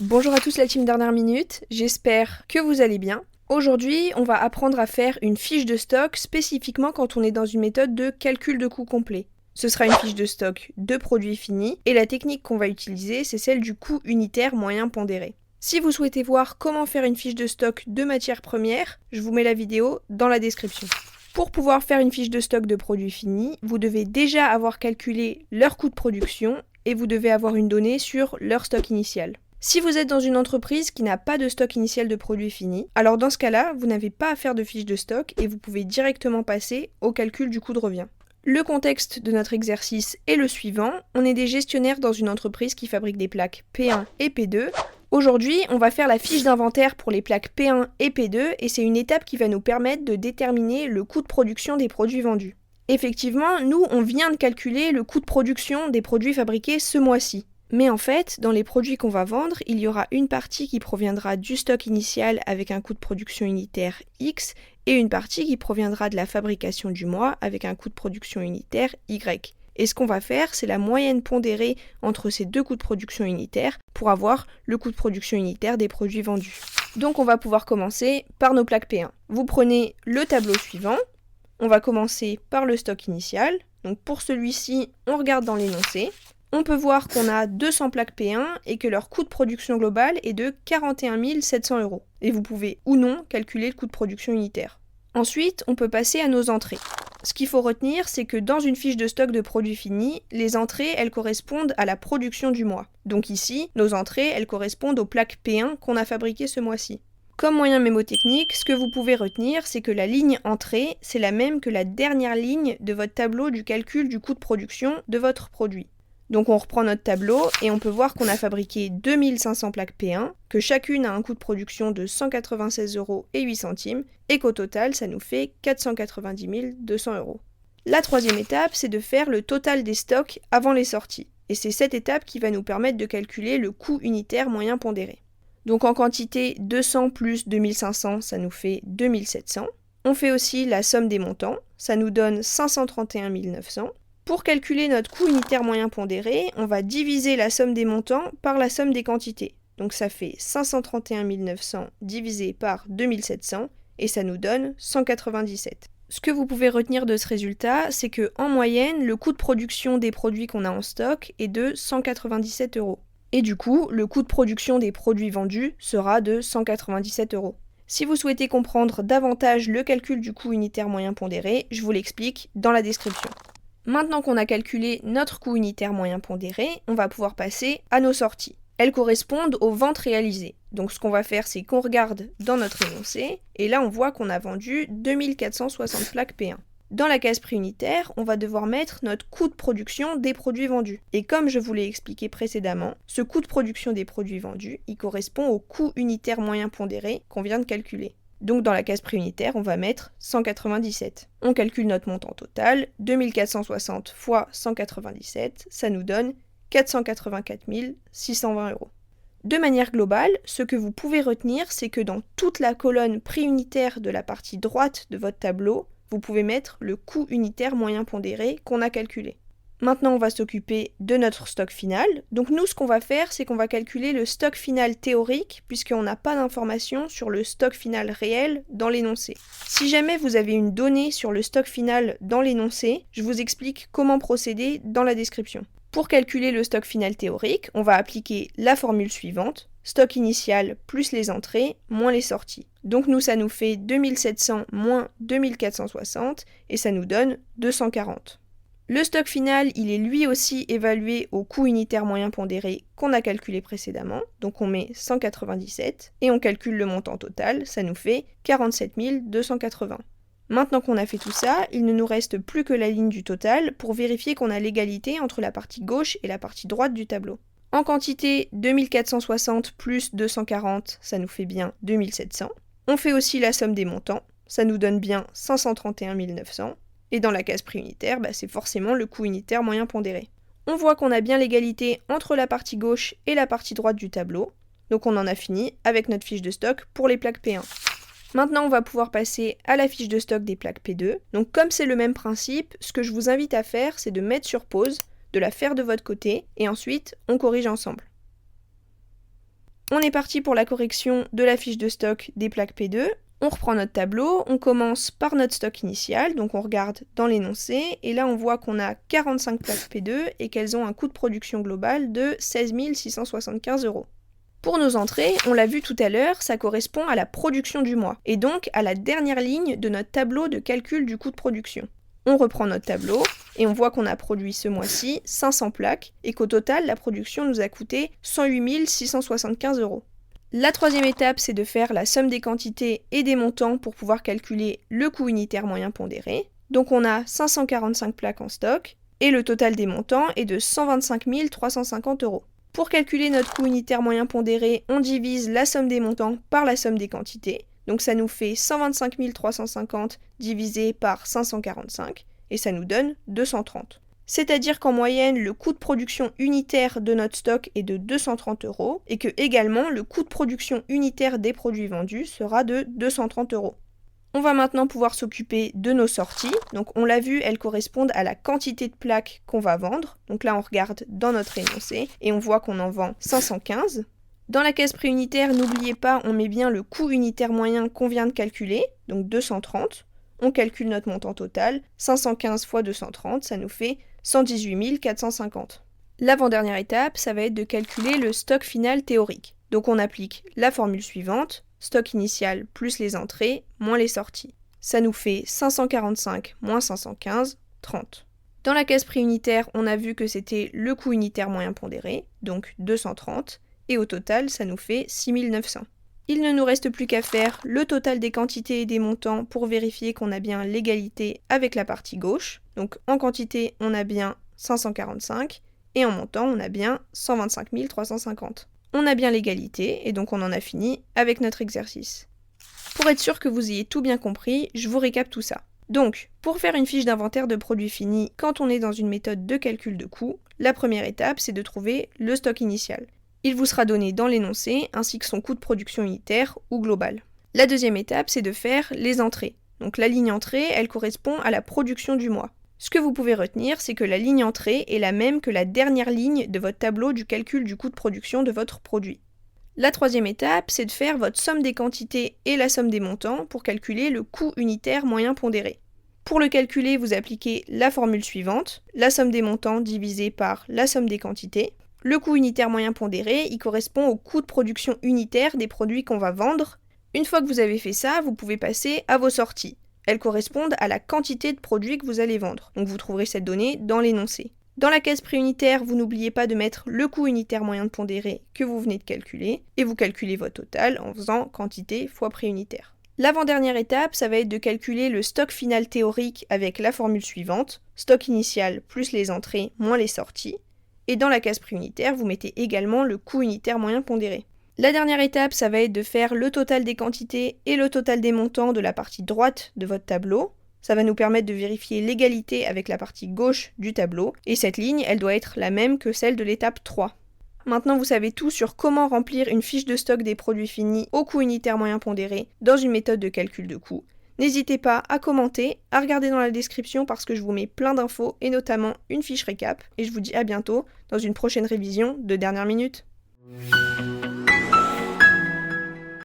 Bonjour à tous la team dernière minute, j'espère que vous allez bien. Aujourd'hui, on va apprendre à faire une fiche de stock spécifiquement quand on est dans une méthode de calcul de coût complet. Ce sera une fiche de stock de produits finis et la technique qu'on va utiliser, c'est celle du coût unitaire moyen pondéré. Si vous souhaitez voir comment faire une fiche de stock de matières premières, je vous mets la vidéo dans la description. Pour pouvoir faire une fiche de stock de produits finis, vous devez déjà avoir calculé leur coût de production et vous devez avoir une donnée sur leur stock initial. Si vous êtes dans une entreprise qui n'a pas de stock initial de produits finis, alors dans ce cas-là, vous n'avez pas à faire de fiche de stock et vous pouvez directement passer au calcul du coût de revient. Le contexte de notre exercice est le suivant. On est des gestionnaires dans une entreprise qui fabrique des plaques P1 et P2. Aujourd'hui, on va faire la fiche d'inventaire pour les plaques P1 et P2 et c'est une étape qui va nous permettre de déterminer le coût de production des produits vendus. Effectivement, nous, on vient de calculer le coût de production des produits fabriqués ce mois-ci. Mais en fait, dans les produits qu'on va vendre, il y aura une partie qui proviendra du stock initial avec un coût de production unitaire X et une partie qui proviendra de la fabrication du mois avec un coût de production unitaire Y. Et ce qu'on va faire, c'est la moyenne pondérée entre ces deux coûts de production unitaires pour avoir le coût de production unitaire des produits vendus. Donc on va pouvoir commencer par nos plaques P1. Vous prenez le tableau suivant. On va commencer par le stock initial. Donc pour celui-ci, on regarde dans l'énoncé. On peut voir qu'on a 200 plaques P1 et que leur coût de production global est de 41 700 €. Et vous pouvez ou non calculer le coût de production unitaire. Ensuite, on peut passer à nos entrées. Ce qu'il faut retenir, c'est que dans une fiche de stock de produits finis, les entrées, elles correspondent à la production du mois. Donc ici, nos entrées, elles correspondent aux plaques P1 qu'on a fabriquées ce mois-ci. Comme moyen mémotechnique, ce que vous pouvez retenir, c'est que la ligne entrée, c'est la même que la dernière ligne de votre tableau du calcul du coût de production de votre produit. Donc on reprend notre tableau et on peut voir qu'on a fabriqué 2500 plaques P1, que chacune a un coût de production de 196,08 € et qu'au total ça nous fait 490 200 €. La troisième étape, c'est de faire le total des stocks avant les sorties. Et c'est cette étape qui va nous permettre de calculer le coût unitaire moyen pondéré. Donc en quantité, 200 plus 2500, ça nous fait 2700. On fait aussi la somme des montants, ça nous donne 531 900. Pour calculer notre coût unitaire moyen pondéré, on va diviser la somme des montants par la somme des quantités. Donc ça fait 531 900 divisé par 2700 et ça nous donne 197. Ce que vous pouvez retenir de ce résultat, c'est que en moyenne, le coût de production des produits qu'on a en stock est de 197 €. Et du coup, le coût de production des produits vendus sera de 197 €. Si vous souhaitez comprendre davantage le calcul du coût unitaire moyen pondéré, je vous l'explique dans la description. Maintenant qu'on a calculé notre coût unitaire moyen pondéré, on va pouvoir passer à nos sorties. Elles correspondent aux ventes réalisées. Donc ce qu'on va faire, c'est qu'on regarde dans notre énoncé, et là on voit qu'on a vendu 2460 plaques P1. Dans la case prix unitaire, on va devoir mettre notre coût de production des produits vendus. Et comme je vous l'ai expliqué précédemment, ce coût de production des produits vendus, il correspond au coût unitaire moyen pondéré qu'on vient de calculer. Donc dans la case prix unitaire, on va mettre 197. On calcule notre montant total, 2460 fois 197, ça nous donne 484 620 €. De manière globale, ce que vous pouvez retenir, c'est que dans toute la colonne prix unitaire de la partie droite de votre tableau, vous pouvez mettre le coût unitaire moyen pondéré qu'on a calculé. Maintenant, on va s'occuper de notre stock final. Donc nous, ce qu'on va faire, c'est qu'on va calculer le stock final théorique, puisqu'on n'a pas d'informations sur le stock final réel dans l'énoncé. Si jamais vous avez une donnée sur le stock final dans l'énoncé, je vous explique comment procéder dans la description. Pour calculer le stock final théorique, on va appliquer la formule suivante. Stock initial plus les entrées moins les sorties. Donc nous, ça nous fait 2700 moins 2460 et ça nous donne 240. Le stock final, il est lui aussi évalué au coût unitaire moyen pondéré qu'on a calculé précédemment. Donc on met 197 et on calcule le montant total, ça nous fait 47 280. Maintenant qu'on a fait tout ça, il ne nous reste plus que la ligne du total pour vérifier qu'on a l'égalité entre la partie gauche et la partie droite du tableau. En quantité, 2460 plus 240, ça nous fait bien 2700. On fait aussi la somme des montants, ça nous donne bien 531 900. Et dans la case prix unitaire, c'est forcément le coût unitaire moyen pondéré. On voit qu'on a bien l'égalité entre la partie gauche et la partie droite du tableau. Donc on en a fini avec notre fiche de stock pour les plaques P1. Maintenant, on va pouvoir passer à la fiche de stock des plaques P2. Donc comme c'est le même principe, ce que je vous invite à faire, c'est de mettre sur pause, de la faire de votre côté, et ensuite, on corrige ensemble. On est parti pour la correction de la fiche de stock des plaques P2. On reprend notre tableau, on commence par notre stock initial, donc on regarde dans l'énoncé, et là on voit qu'on a 45 plaques P2 et qu'elles ont un coût de production global de 16 675 €. Pour nos entrées, on l'a vu tout à l'heure, ça correspond à la production du mois, et donc à la dernière ligne de notre tableau de calcul du coût de production. On reprend notre tableau, et on voit qu'on a produit ce mois-ci 500 plaques, et qu'au total, la production nous a coûté 108 675 €. La troisième étape, c'est de faire la somme des quantités et des montants pour pouvoir calculer le coût unitaire moyen pondéré. Donc on a 545 plaques en stock, et le total des montants est de 125 350 €. Pour calculer notre coût unitaire moyen pondéré, on divise la somme des montants par la somme des quantités. Donc ça nous fait 125 350 divisé par 545, et ça nous donne 230. C'est-à-dire qu'en moyenne, le coût de production unitaire de notre stock est de 230 €, et que également le coût de production unitaire des produits vendus sera de 230 €. On va maintenant pouvoir s'occuper de nos sorties. Donc on l'a vu, elles correspondent à la quantité de plaques qu'on va vendre. Donc là on regarde dans notre énoncé et on voit qu'on en vend 515. Dans la case prix unitaire, n'oubliez pas, on met bien le coût unitaire moyen qu'on vient de calculer, donc 230. On calcule notre montant total, 515 fois 230, ça nous fait 118 450. L'avant-dernière étape, ça va être de calculer le stock final théorique. Donc on applique la formule suivante, stock initial plus les entrées moins les sorties. Ça nous fait 545 moins 515, 30. Dans la case prix unitaire, on a vu que c'était le coût unitaire moyen pondéré, donc 230, et au total, ça nous fait 6900. Il ne nous reste plus qu'à faire le total des quantités et des montants pour vérifier qu'on a bien l'égalité avec la partie gauche. Donc en quantité, on a bien 545, et en montant, on a bien 125 350. On a bien l'égalité, et donc on en a fini avec notre exercice. Pour être sûr que vous ayez tout bien compris, je vous récap tout ça. Donc, pour faire une fiche d'inventaire de produits finis quand on est dans une méthode de calcul de coût, la première étape, c'est de trouver le stock initial. Il vous sera donné dans l'énoncé, ainsi que son coût de production unitaire ou global. La deuxième étape, c'est de faire les entrées. Donc la ligne entrée, elle correspond à la production du mois. Ce que vous pouvez retenir, c'est que la ligne entrée est la même que la dernière ligne de votre tableau du calcul du coût de production de votre produit. La troisième étape, c'est de faire votre somme des quantités et la somme des montants pour calculer le coût unitaire moyen pondéré. Pour le calculer, vous appliquez la formule suivante, la somme des montants divisée par la somme des quantités. Le coût unitaire moyen pondéré, il correspond au coût de production unitaire des produits qu'on va vendre. Une fois que vous avez fait ça, vous pouvez passer à vos sorties. Elles correspondent à la quantité de produits que vous allez vendre. Donc vous trouverez cette donnée dans l'énoncé. Dans la case prix unitaire, vous n'oubliez pas de mettre le coût unitaire moyen de pondéré que vous venez de calculer, et vous calculez votre total en faisant quantité fois prix unitaire. L'avant-dernière étape, ça va être de calculer le stock final théorique avec la formule suivante, stock initial plus les entrées moins les sorties. Et dans la case prix unitaire, vous mettez également le coût unitaire moyen pondéré. La dernière étape, ça va être de faire le total des quantités et le total des montants de la partie droite de votre tableau. Ça va nous permettre de vérifier l'égalité avec la partie gauche du tableau, et cette ligne, elle doit être la même que celle de l'étape 3. Maintenant, vous savez tout sur comment remplir une fiche de stock des produits finis au coût unitaire moyen pondéré dans une méthode de calcul de coût. N'hésitez pas à commenter, à regarder dans la description parce que je vous mets plein d'infos et notamment une fiche récap, et je vous dis à bientôt dans une prochaine révision de dernière minute.